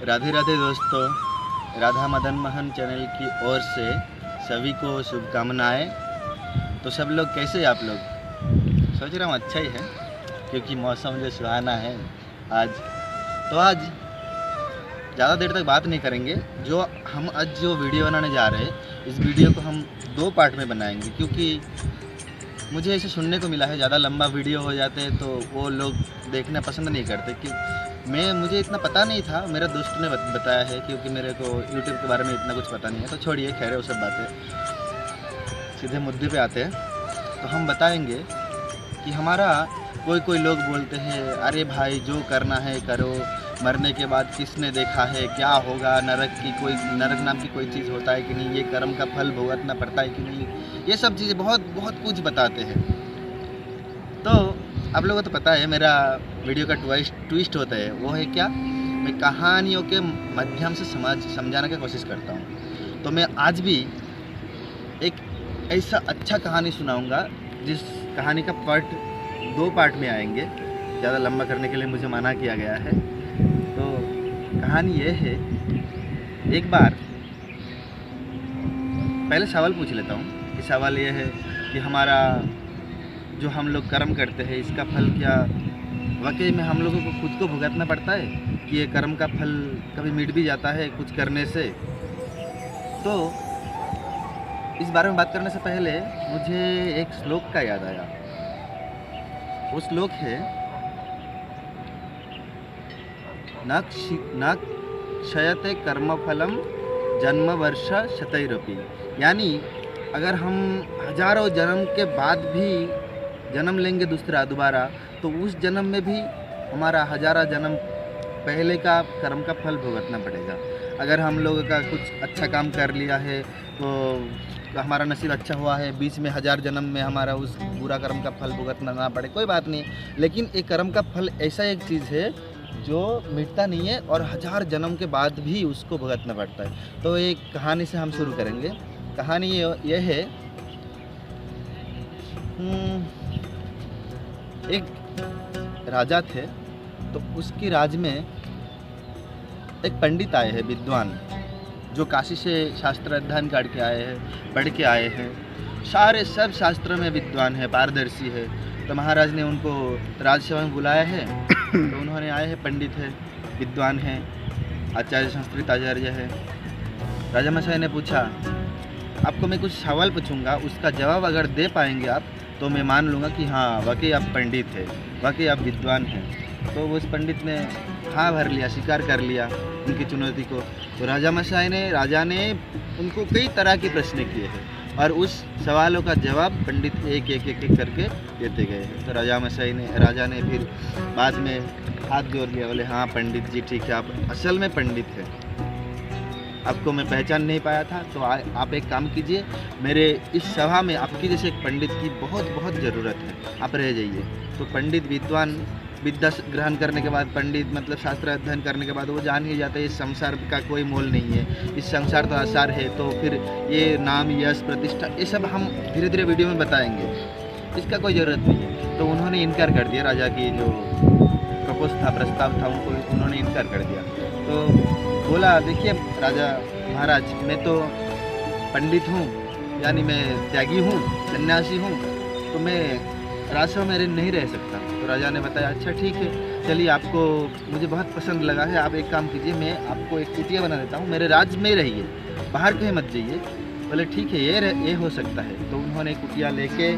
राधे राधे दोस्तों, राधा मदन मोहन चैनल की ओर से सभी को शुभकामनाएं। तो सब लोग कैसे हैं आप लोग? सोच रहा हूँ अच्छा ही है, क्योंकि मौसम जो सुहाना है आज। तो आज ज़्यादा देर तक बात नहीं करेंगे। हम आज जो वीडियो बनाने जा रहे हैं, इस वीडियो को हम 2 पार्ट में बनाएंगे, क्योंकि मुझे ऐसे सुनने को मिला है ज़्यादा लंबा वीडियो हो जाते हैं तो वो लोग देखना पसंद नहीं करते। कि मुझे इतना पता नहीं था, मेरा दोस्त ने बताया है, क्योंकि मेरे को यूट्यूब के बारे में इतना कुछ पता नहीं है। तो छोड़िए, खैर वो सब बातें, सीधे मुद्दे पे आते हैं। तो हम बताएंगे कि हमारा कोई लोग बोलते हैं, अरे भाई जो करना है करो, मरने के बाद किसने देखा है क्या होगा, नरक नाम की कोई चीज़ होता है कि नहीं, ये कर्म का फल भुगतना पड़ता है कि नहीं, ये सब चीज़ें बहुत कुछ बताते हैं। तो आप लोगों को तो पता है मेरा वीडियो का ट्विस्ट होता है, वो है क्या, मैं कहानियों के माध्यम से समझाने की कोशिश करता हूँ। तो मैं आज भी एक ऐसा अच्छा कहानी सुनाऊंगा, जिस कहानी का 2 पार्ट में आएंगे। ज़्यादा लंबा करने के लिए मुझे मना किया गया है। तो कहानी ये है, एक बार पहले सवाल पूछ लेता हूँ कि सवाल ये है कि हमारा जो हम लोग कर्म करते हैं, इसका फल क्या वाकई में हम लोगों को खुद को भुगतना पड़ता है, कि ये कर्म का फल कभी मिट भी जाता है कुछ करने से। तो इस बारे में बात करने से पहले मुझे एक श्लोक का याद आया। वो श्लोक है, न क्षयते कर्मफलम जन्म वर्ष शतैरपि। यानी अगर हम हजारों जन्म के बाद भी जन्म लेंगे दोबारा, तो उस जन्म में भी हमारा हजारों जन्म पहले का कर्म का फल भुगतना पड़ेगा। अगर हम लोगों का कुछ अच्छा काम कर लिया है तो हमारा नसीब अच्छा हुआ है, बीच में 1000 जन्म में हमारा उस बुरा कर्म का फल भुगतना ना पड़े, कोई बात नहीं। लेकिन एक कर्म का फल ऐसा एक चीज़ है जो मिटता नहीं है और 1000 जन्म के बाद भी उसको भुगतना पड़ता है। तो एक कहानी से हम शुरू करेंगे। कहानी ये है, एक राजा थे, तो उसकी राज में एक पंडित आए हैं, विद्वान, जो काशी से शास्त्र अध्ययन करके आए हैं, पढ़ के आए हैं, सब शास्त्रों में विद्वान है, पारदर्शी है। तो महाराज ने उनको राजसभा में बुलाया है। तो उन्होंने आए हैं, पंडित है, विद्वान है, आचार्य, संस्कृत आचार्य है। राजा महाशय ने पूछा, आपको मैं कुछ सवाल पूछूंगा, उसका जवाब अगर दे पाएंगे आप तो मैं मान लूँगा कि हाँ वाकई आप पंडित है, वाकई आप विद्वान हैं। तो उस पंडित ने हाँ भर लिया, स्वीकार कर लिया उनकी चुनौती को। तो राजा ने उनको कई तरह के प्रश्न किए हैं, और उस सवालों का जवाब पंडित एक करके देते गए हैं। तो राजा ने फिर बाद में हाथ जोड़ लिया, बोले हाँ पंडित जी ठीक है, आप असल में पंडित हैं, आपको मैं पहचान नहीं पाया था। तो आप एक काम कीजिए, मेरे इस सभा में आपकी जैसे एक पंडित की बहुत ज़रूरत है, आप रह जाइए। तो पंडित विद्या ग्रहण करने के बाद, पंडित मतलब शास्त्र अध्ययन करने के बाद वो जान ही जाता है इस संसार का कोई मोल नहीं है, इस संसार तो आसार है। तो फिर ये नाम, यश, प्रतिष्ठा, ये सब हम धीरे धीरे वीडियो में बताएंगे, इसका कोई ज़रूरत नहीं है। तो उन्होंने इनकार कर दिया, राजा की जो प्रस्ताव था उन्होंने इनकार कर दिया। तो बोला, देखिए राजा महाराज, मैं तो पंडित हूँ, यानी मैं त्यागी हूँ, सन्यासी हूँ, तो मैं राजसभा में नहीं रह सकता। तो राजा ने बताया, अच्छा ठीक है, चलिए, आपको मुझे बहुत पसंद लगा है, आप एक काम कीजिए, मैं आपको एक कुटिया बना देता हूँ, मेरे राज्य में रहिए, बाहर कहीं मत जाइए। बोले ठीक है, ये हो सकता है। तो उन्होंने कुटिया लेके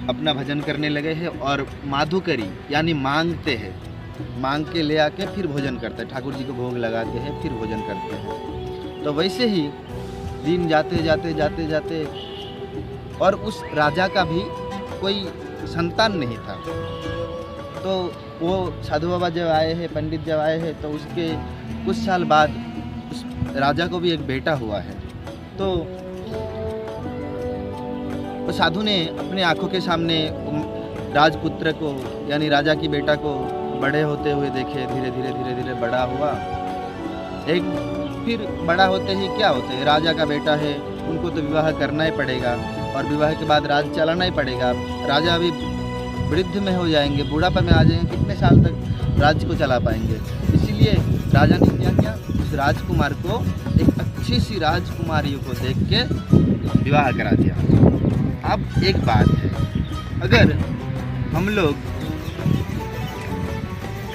अपना भजन करने लगे हैं, और माधुकरी यानी मांग के ले आके फिर भोजन करते हैं, ठाकुर जी को भोग लगाते हैं, फिर भोजन करते हैं। तो वैसे ही दिन जाते और उस राजा का भी कोई संतान नहीं था। तो वो साधु बाबा जब आए हैं, पंडित जब आए हैं, तो उसके कुछ साल बाद उस राजा को भी एक बेटा हुआ है। तो साधु ने अपने आंखों के सामने राजपुत्र को, यानी राजा की बेटा को बड़े होते हुए देखे, धीरे धीरे बड़ा हुआ। फिर बड़ा होते ही क्या होते हैं, राजा का बेटा है, उनको तो विवाह करना ही पड़ेगा, और विवाह के बाद राज चलाना ही पड़ेगा। राजा अभी वृद्ध में हो जाएंगे, बुढ़ापा में आ जाएंगे, कितने साल तक राज्य को चला पाएंगे। इसीलिए राजा ने क्या किया, उस राजकुमार को एक अच्छी सी राजकुमारी को देख के विवाह करा दिया। अब एक बात है, अगर हम लोग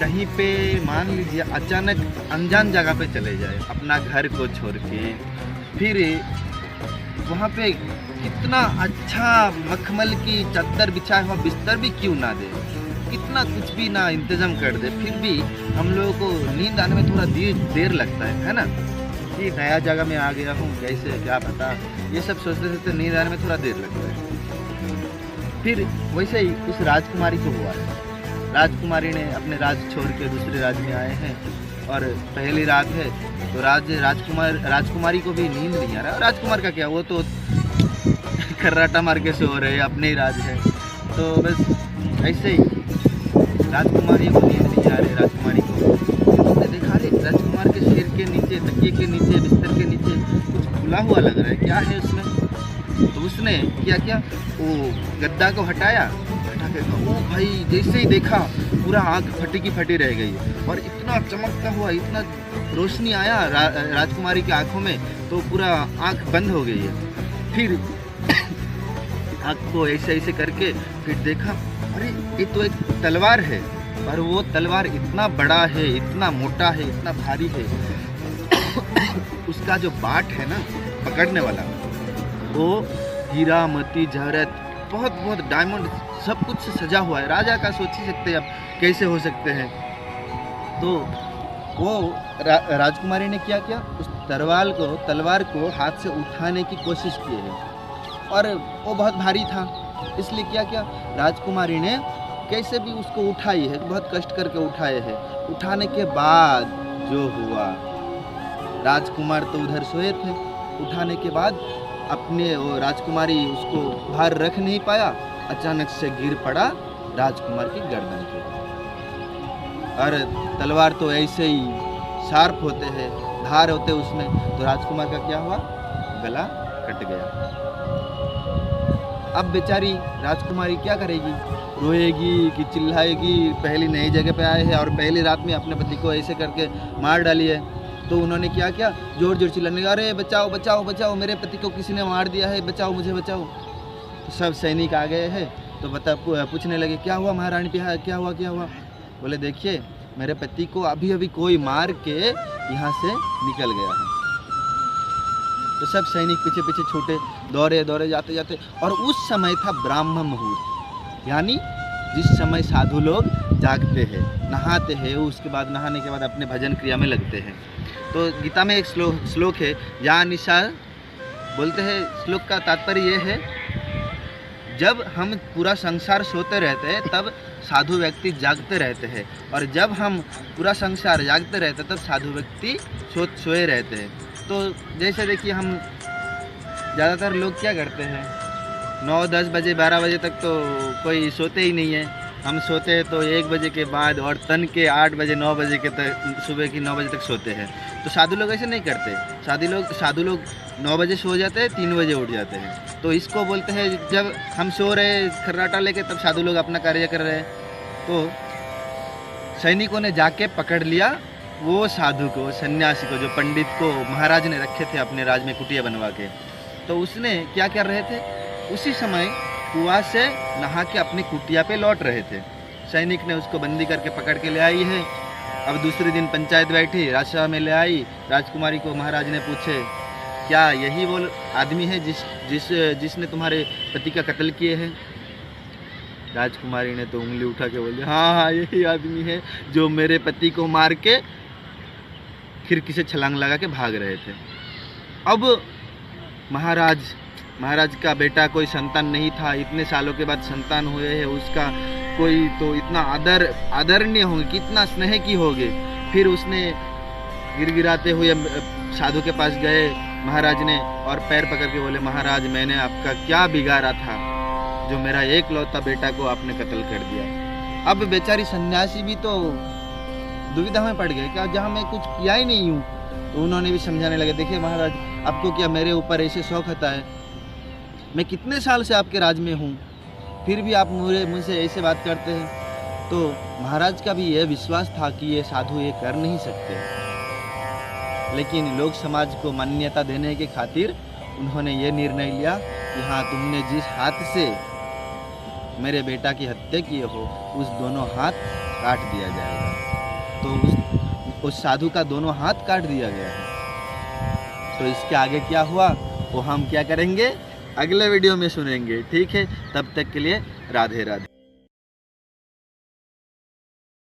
कहीं पे मान लीजिए अचानक अनजान जगह पे चले जाए अपना घर को छोड़ के, फिर वहाँ पे कितना अच्छा मखमल की चादर बिछाया हुआ बिस्तर भी क्यों ना दे, कितना कुछ भी ना इंतजाम कर दे, फिर भी हम लोगों को नींद आने में थोड़ा देर लगता है ना, कि नया जगह में आ गया हूँ, कैसे क्या पता, ये सब सोचते सोचते नींद आने में थोड़ा देर लगता है। फिर वैसे ही उस राजकुमारी को हुआ, राजकुमारी ने अपने राज छोड़ के दूसरे राज्य में आए हैं और पहली रात है, तो राजकुमारी को भी नींद नहीं आ रहा। राजकुमार का क्या, वो तो खर्राटा मार के सो रहे, अपने ही राज है, तो बस ऐसे ही राजकुमारी को नींद नहीं आ रही। राजकुमारी को उसने देखा, रे राजकुमार के सिर के नीचे, तकिए के नीचे, बिस्तर के नीचे कुछ खुला हुआ लग रहा है, क्या है उसमें। तो उसने क्या वो गद्दा को हटाया, हटा के ओ भाई, जैसे ही देखा पूरा आँख फटी की फटी रह गई और इतना चमकता हुआ, इतना रोशनी आया राजकुमारी की आंखों में, तो पूरा आँख बंद हो गई है। फिर आँख को ऐसे ऐसे करके फिर देखा, अरे ये तो एक तलवार है, पर वो तलवार इतना बड़ा है, इतना मोटा है, इतना भारी है, उसका जो बाट है ना पकड़ने वाला, वो हीरा मोती जहरत बहुत बहुत डायमंड सब कुछ से सजा हुआ है। राजा का सोच ही सकते हैं अब कैसे हो सकते हैं। तो वो राजकुमारी ने क्या किया, उस तलवार को हाथ से उठाने की कोशिश की है और वो बहुत भारी था, इसलिए क्या किया, राजकुमारी ने कैसे भी उसको उठाई है, बहुत कष्ट करके उठाए है। उठाने के बाद जो हुआ, राजकुमार तो उधर सोए थे, उठाने के बाद अपने वो राजकुमारी उसको बाहर रख नहीं पाया, अचानक से गिर पड़ा राजकुमार की गर्दन पे। और तलवार तो ऐसे ही शार्प होते हैं, धार होते उसमें, तो राजकुमार का क्या हुआ, गला कट गया। अब बेचारी राजकुमारी क्या करेगी, रोएगी कि चिल्लाएगी, पहली नई जगह पे आए हैं और पहली रात में अपने पति को ऐसे करके मार डाली है। तो उन्होंने क्या किया, जोर जोर चिल्लाने लगा, अरे बचाओ बचाओ बचाओ, मेरे पति को किसी ने मार दिया है, बचाओ मुझे बचाओ। तो सब सैनिक आ गए हैं, तो पूछने लगे, क्या हुआ महारानी, क्या हुआ। बोले देखिए, मेरे पति को अभी अभी कोई मार के यहाँ से निकल गया है। तो सब सैनिक पीछे पीछे छूटे, दौड़े जाते जाते, और उस समय था ब्राह्म मुहूर्त, यानी जिस समय साधु लोग जागते हैं, नहाते हैं, उसके बाद नहाने के बाद अपने भजन क्रिया में लगते हैं। तो गीता में एक श्लोक है, या निशा बोलते हैं, श्लोक का तात्पर्य ये है, जब हम पूरा संसार सोते रहते हैं तब साधु व्यक्ति जागते रहते हैं, और जब हम पूरा संसार जागते रहते हैं तब साधु व्यक्ति सोए रहते हैं। तो जैसे देखिए, हम ज़्यादातर लोग क्या करते हैं, 9-10 बजे 12 बजे तक तो कोई सोते ही नहीं है, हम सोते हैं तो 1 बजे के बाद, और तन के 8 बजे 9 बजे के तक, सुबह की 9 बजे तक सोते हैं। तो साधु लोग ऐसे नहीं करते, साधु लोग 9 बजे सो जाते हैं, 3 बजे उठ जाते हैं। तो इसको बोलते हैं, जब हम सो रहे खर्राटा लेके, तब साधु लोग अपना कार्य कर रहे हैं। तो सैनिकों ने जाके पकड़ लिया वो साधु को, सन्यासी को, जो पंडित को महाराज ने रखे थे अपने राज में कुटिया बनवा के। तो उसने क्या कर रहे थे, उसी समय कुआं से नहा के अपनी कुटिया पे लौट रहे थे। सैनिक ने उसको बंदी करके पकड़ के ले आई है। अब दूसरे दिन पंचायत बैठी, राजसभा में ले आई, राजकुमारी को महाराज ने पूछे, क्या यही वो आदमी है जिसने तुम्हारे पति का कत्ल किए हैं। राजकुमारी ने तो उंगली उठा के बोली, हाँ यही आदमी है जो मेरे पति को मार के खिड़की से छलांग लगा के भाग रहे थे। अब महाराज का बेटा कोई संतान नहीं था, इतने सालों के बाद संतान हुए हैं, उसका कोई तो इतना आदरणीय होंगे, कितना स्नेह की होगी। फिर उसने गिड़गिड़ाते हुए साधु के पास गए महाराज ने, और पैर पकड़ के बोले, महाराज मैंने आपका क्या बिगाड़ा था जो मेरा एकलौता बेटा को आपने कत्ल कर दिया। अब बेचारी सन्यासी भी तो दुविधा में पड़ गए, क्या जहाँ मैं कुछ किया ही नहीं हूँ। तो उन्होंने भी समझाने लगे, देखिए महाराज, आपको क्या मेरे ऊपर ऐसे शौक होता है, मैं कितने साल से आपके राज में हूँ, फिर भी आप मुझसे ऐसे बात करते हैं। तो महाराज का भी यह विश्वास था कि ये साधु ये कर नहीं सकते। लेकिन लोक समाज को मान्यता देने के खातिर उन्होंने ये निर्णय लिया कि हाँ, तुमने जिस हाथ से मेरे बेटा की हत्या की हो उस दोनों हाथ काट दिया जाएगा। तो उस साधु का दोनों हाथ काट दिया गया है। तो इसके आगे क्या हुआ वो हम क्या करेंगे, अगले वीडियो में सुनेंगे। ठीक है, तब तक के लिए राधे राधे।